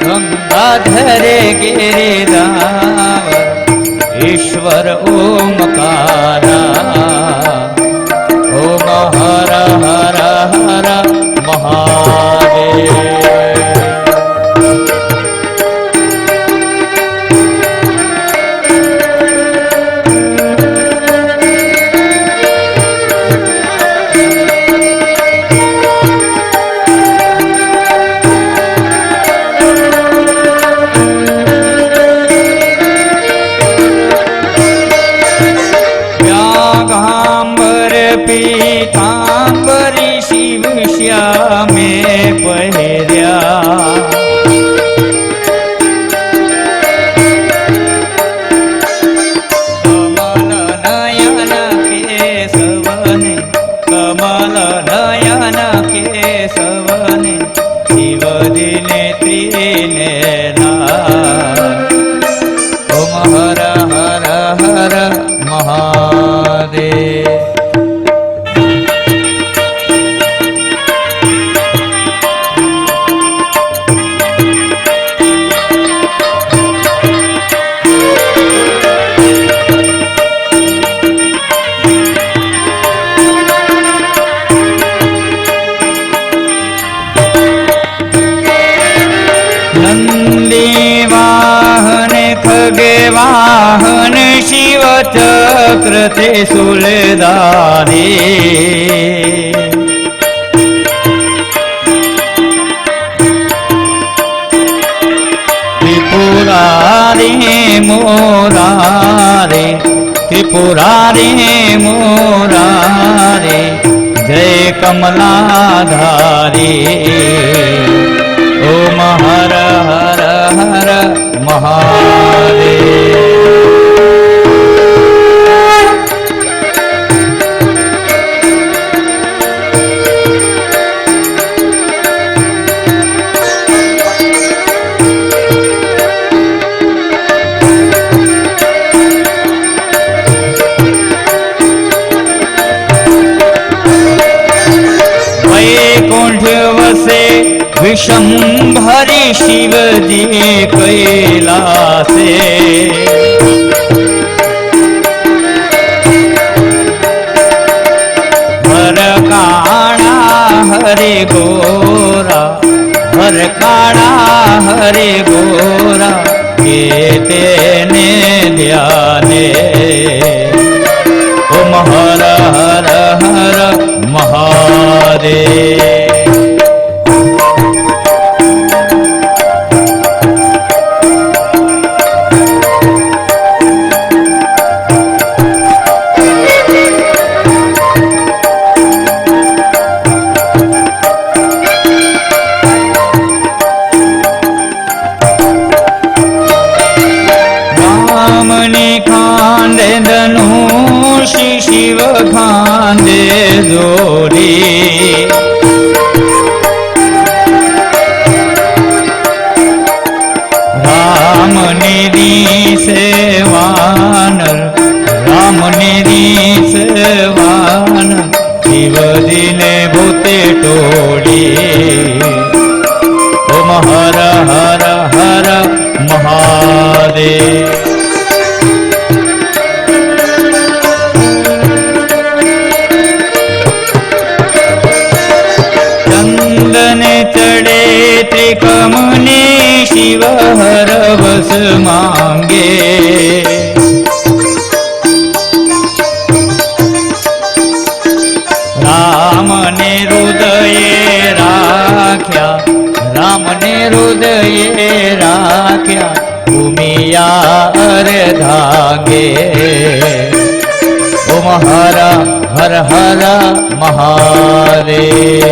गंगाधर गिरिधावर ईश्वर ओमकारा ओम हर हर हर महादेव। पीतांबरी शिव श्यामे पहिर्या कमल नयन केशवने कमल नयन केशवने शिव दिने त्रिनेला ओम हर हर हर महादेव। खगे वाहन शिव चक्र त्रिशूलधारी त्रिपुरारी मोरारी त्रिपुरारी मोरारी जय कमलाधारी ओम हर हर हर महादेव। વૈકુંઠ વસે વિષંભરી શિવજી કૈલાસે હર કાણા હરે ગોરા હર કાણા હરે ગોરા કે તેને ધ્યાને ઓમ હર હર હર મહાદેવ શિવ ખાંદે જોડી રામ નિધિ સેવાનર રામ નિધિ સેવાનર શિવજીને ભૂતે ટોળી ઓમ હર હર હર મહાદેવ ચડે ત્રિકમને શિવ હરવસ માંગે રામને હૃદયે રાખ્યા રામને હૃદયે રાખ્યા ભૂમિયા અર્ધાંગે ઓમ હર હર હર મહાદેવ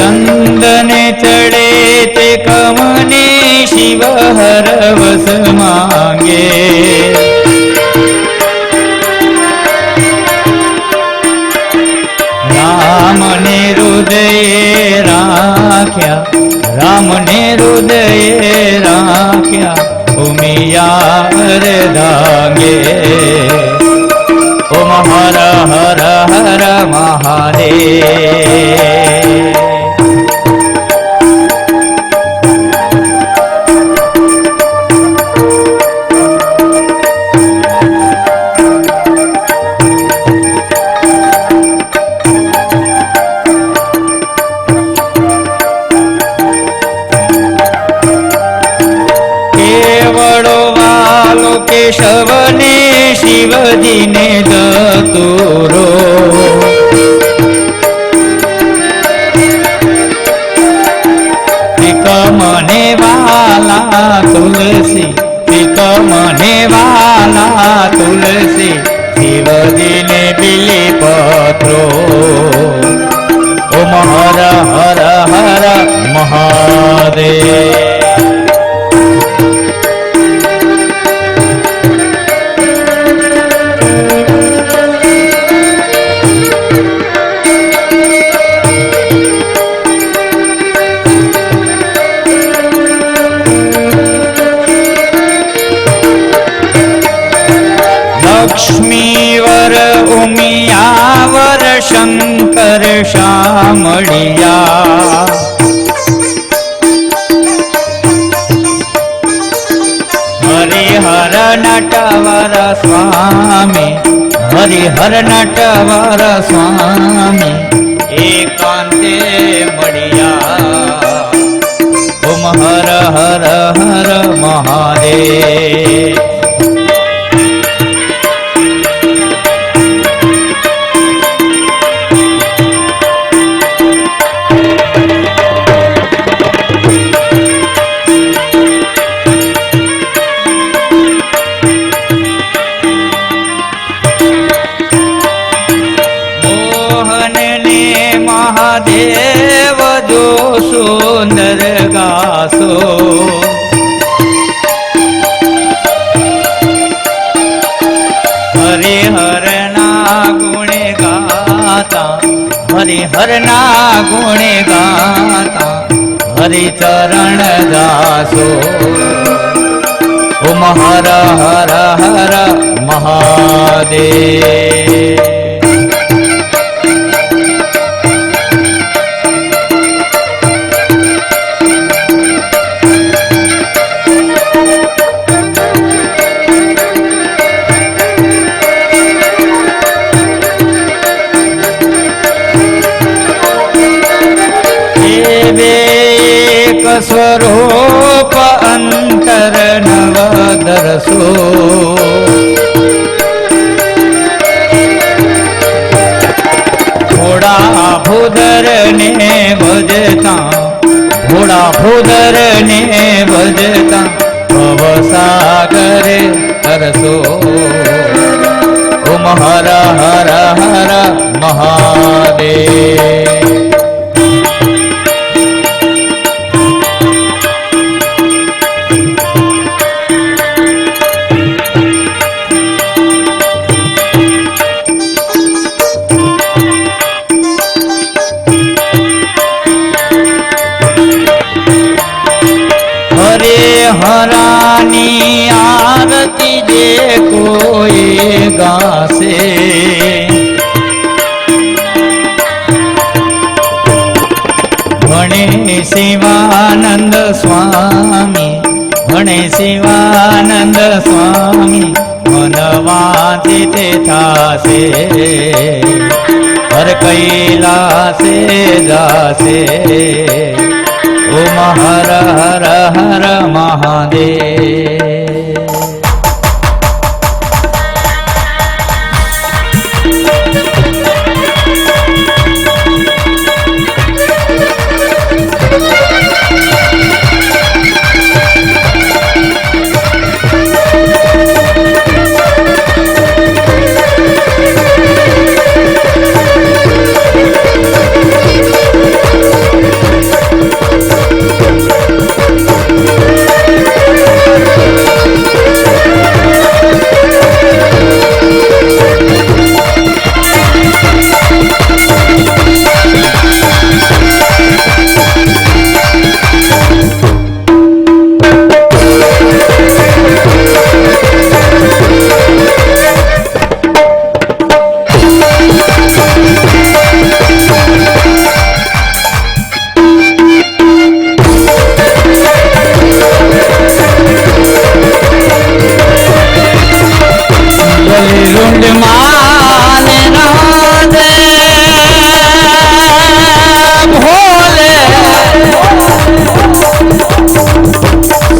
ચંદને ચડે તે કમને શિવ હરવસ માંગે રામને હૃદયે રાખ્યા રામને હૃદયે રાખ્યા ભૂમિયા અર્ધાંગે ઓમ હર હર હર મહાદેવ કેશવને શિવજીને દતુરો મને વાલા તુલસી મને વાલા તુલસી શિવજીને બિલી પત્રો ઓમ હર હર હર મહાદેવ લક્ષ્મીવર ઉમિયાવર શંકર શામળિયા હરિહર નટવર સ્વામી હરિહર નટવર સ્વામી એકાંતે મળ્યા ઓમ હર હર હર મહાદેવ મહાદેવ જો સુંદર ગાસો હરિહર હરિહરના ગુણે ગાતા હરિચરણ દાસો ઓમ હર હર હર મહાદેવ. એક સ્વરૂપ અંતર નવ દરસો ઘોડા ભૂદર ને ભજતા ઘોડા ભૂદર ને ભજતા ભવસાગરે તરસો ઓમ હર હર હર મહાદેવ. હરાની આરતી જે કોઈ ગાશે ભણે શિવાનંદ સ્વામી ભણે શિવાનંદ સ્વામી મનવાથી તે થાશે હર કૈલાસે જાશે ઓમ હર હર હર મહાદેવ.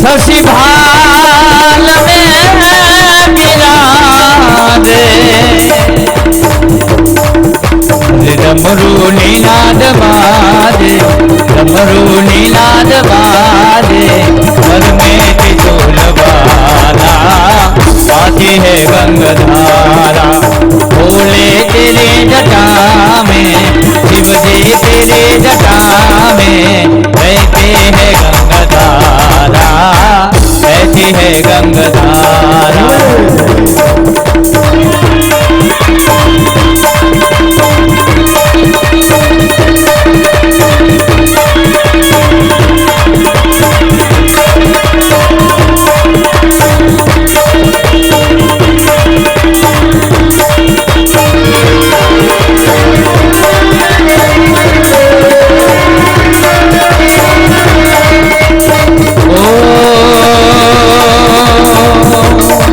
शशि भाल में बिराजे डमरू नीनाद बाजे डमरू नीनाद बाजे घर में त्रिशूल वाला पाती है गंगाधारा भोले तेरे जटा में शिव जी तेरे जटा में बहते है गंगाधारा बहती है गंगाधारा. Oh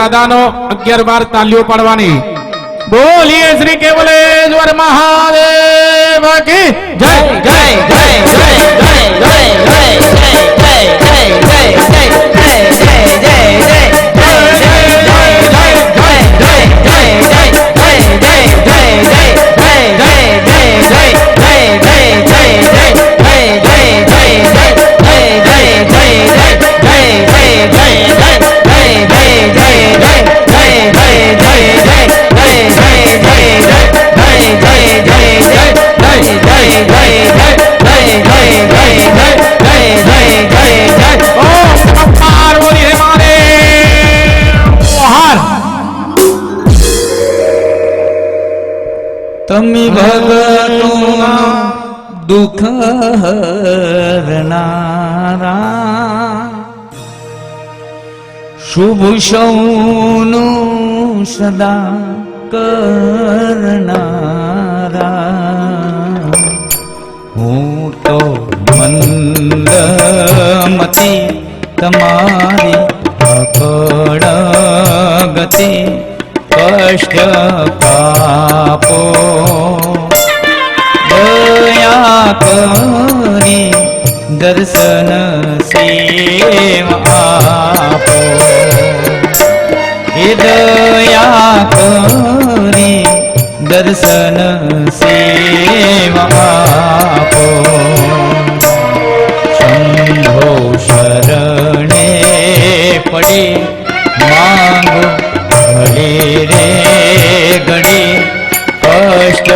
દાદાનો 11-12 તાલીઓ પાડવાની. બોલીએ શ્રી કેવલેશ્વર મહાદેવ કી જય જય જય જય જય તમે ભગતોના દુઃખ હરનારા શુભ સૌનું સદા કરનારા હું તો મંદમતી તમારી પકડ ગતિ કષ્ટ કાપો દયા કરી દર્શન સેવા આપો એ દયા કરી દર્શન સેવા આપો શંભો શરણે પડી માંગો ઘડી રે ઘડી કષ્ટ